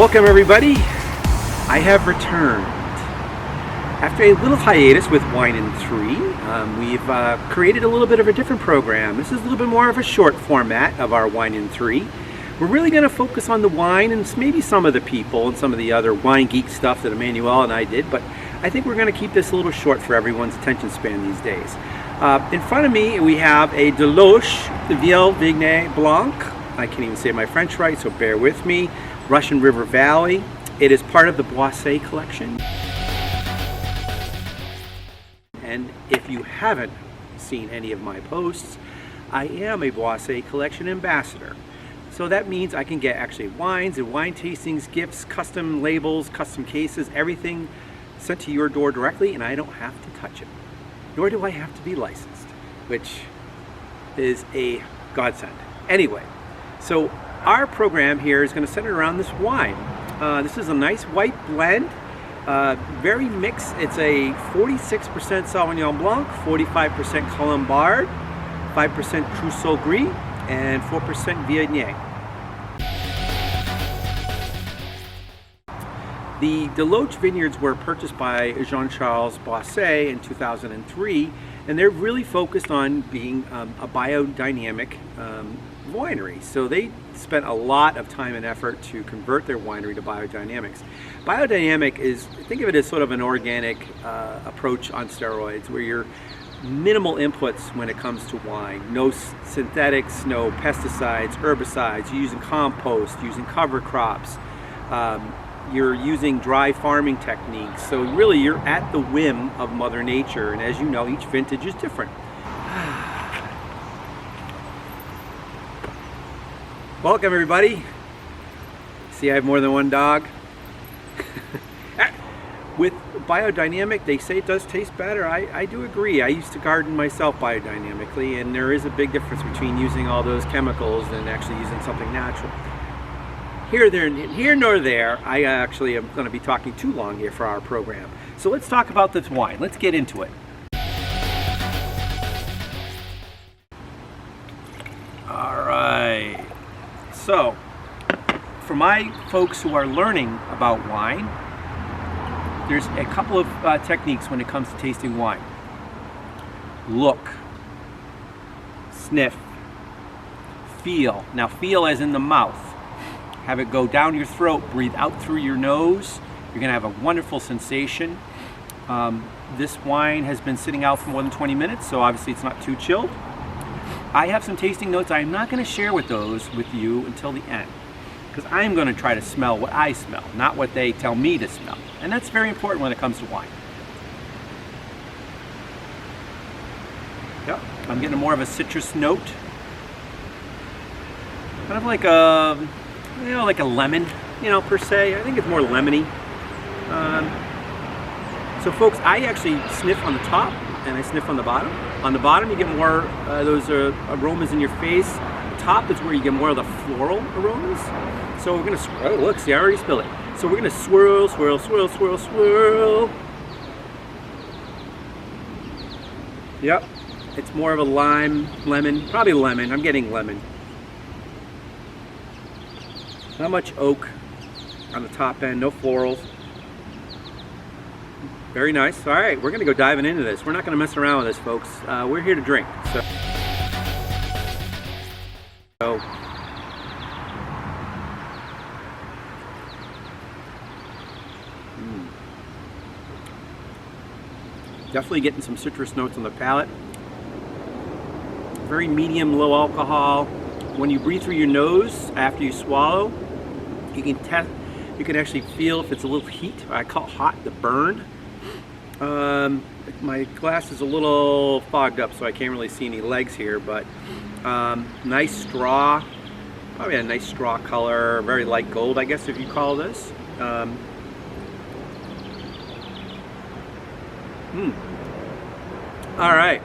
Welcome everybody. I have returned. After a little hiatus with Wine in 3, we've created a little bit of a different program. This is a little bit more of a short format of our Wine in 3. We're really going to focus on the wine and maybe some of the people and some of the other wine geek stuff that Emmanuel and I did, but I think we're going to keep this a little short for everyone's attention span these days. In front of me we have a DeLoach Vielles Vignes Blanc. I can't even say my French right, so bear with me. Russian River Valley. It is part of the Boisset Collection. And if you haven't seen any of my posts, I am a Boisset Collection ambassador. So that means I can get actually wines and wine tastings, gifts, custom labels, custom cases, everything sent to your door directly, and I don't have to touch it. Nor do I have to be licensed, which is a godsend. Anyway, so our program here is going to center around this wine. This is a nice white blend, very mixed. It's a 46% Sauvignon Blanc, 45% Colombard, 5% Trousseau Gris, and 4% Viognier. The DeLoach vineyards were purchased by Jean-Charles Boisset in 2003, and they're really focused on being a biodynamic winery. So they spent a lot of time and effort to convert their winery to biodynamics. Biodynamic is, think of it as sort of an organic approach on steroids, where you're minimal inputs when it comes to wine. No synthetics, no pesticides, herbicides. You're using compost, using cover crops. You're using dry farming techniques. So really you're at the whim of Mother Nature, and as you know, each vintage is different. Welcome everybody. See, I have more than one dog. With biodynamic, they say it does taste better. I do agree. I used to garden myself biodynamically, and there is a big difference between using all those chemicals and actually using something natural. Here nor there, I actually am going to be talking too long here for our program. So let's talk about this wine. Let's get into it. All right. So, for my folks who are learning about wine, there's a couple of techniques when it comes to tasting wine. Look, sniff, feel. Now feel as in the mouth. Have it go down your throat, breathe out through your nose. You're gonna have a wonderful sensation. This wine has been sitting out for more than 20 minutes, so obviously it's not too chilled. I have some tasting notes. I'm not gonna share with you until the end, because I'm going to try to smell what I smell, not what they tell me to smell. And that's very important when it comes to wine. Yep, I'm getting more of a citrus note. Kind of like a, like a lemon, per se. I think it's more lemony. So folks, I actually sniff on the top and I sniff on the bottom. On the bottom you get more those aromas in your face. Top is where you get more of the floral aromas. So we're gonna, oh look, see, I already spilled it. So we're gonna swirl, swirl, swirl, swirl, swirl. Yep, it's more of a lime, lemon, probably lemon. I'm getting lemon. Not much oak on the top end, no florals. Very nice. All right, we're gonna go diving into this. We're not gonna mess around with this, folks. We're here to drink. So definitely getting some citrus notes on the palate. Very medium, low alcohol. When you breathe through your nose after you swallow, you can actually feel if it's a little heat. I call it hot, the burn. My glass is a little fogged up, so I can't really see any legs here, but nice straw, probably a nice straw color, very light gold, I guess, if you call this. All right,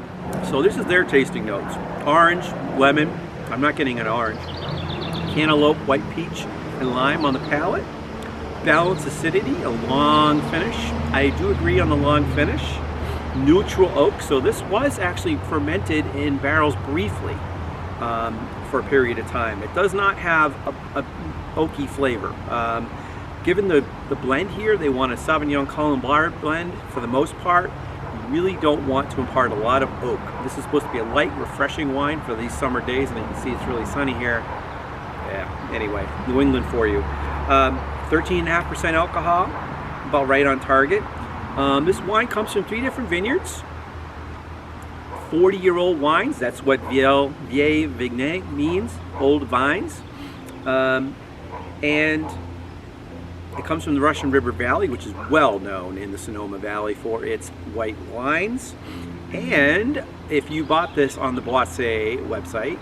so this is their tasting notes. Orange, lemon, I'm not getting an orange. Cantaloupe, white peach, and lime on the palate. Balanced acidity, a long finish. I do agree on the long finish. Neutral oak, so this was actually fermented in barrels briefly for a period of time. It does not have a oaky flavor. Given the blend here, they want a Sauvignon Colin Blanc blend for the most part. You really don't want to impart a lot of oak. This is supposed to be a light, refreshing wine for these summer days, and you can see it's really sunny here. Yeah, anyway, New England for you. 13.5% alcohol, about right on target. This wine comes from 3 different vineyards. 40-year-old wines, that's what Vielles Vignes means, old vines. And it comes from the Russian River Valley, which is well known in the Sonoma Valley for its white wines. And if you bought this on the Boisset website,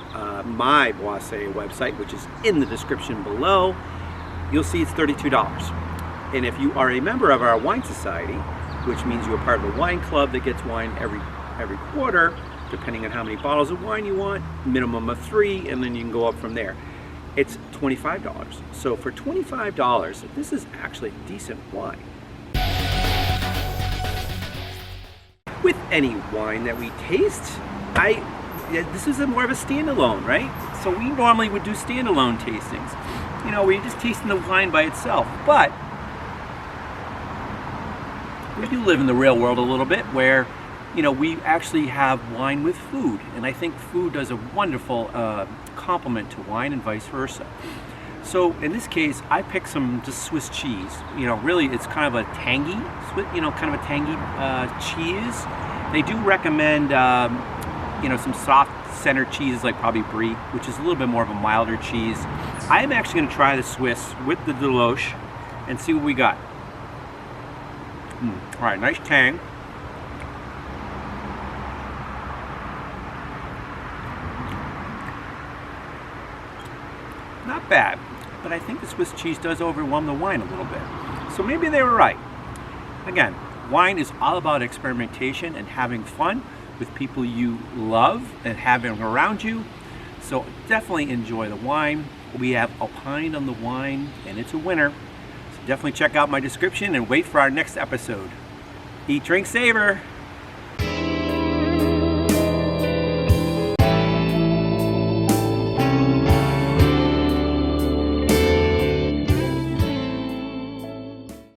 my Boisset website, which is in the description below, you'll see it's $32. And if you are a member of our wine society, which means you're part of a wine club that gets wine every quarter, depending on how many bottles of wine you want, minimum of 3, and then you can go up from there. It's $25. So for $25, this is actually a decent wine. With any wine that we taste, this is more of a standalone, right? So we normally would do standalone tastings. You know, where you're just tasting the wine by itself. But we do live in the real world a little bit where, you know, we actually have wine with food. And I think food does a wonderful complement to wine and vice versa. So in this case, I picked some just Swiss cheese. You know, really it's kind of a tangy, cheese. They do recommend, you know, some soft center cheeses like probably Brie, which is a little bit more of a milder cheese. I am actually going to try the Swiss with the DeLoach and see what we got. All right, nice tang. Not bad, but I think the Swiss cheese does overwhelm the wine a little bit. So maybe they were right. Again, wine is all about experimentation and having fun with people you love and having around you. So definitely enjoy the wine. We have Opine on the wine, and it's a winner. So definitely check out my description and wait for our next episode. Eat, drink, savor.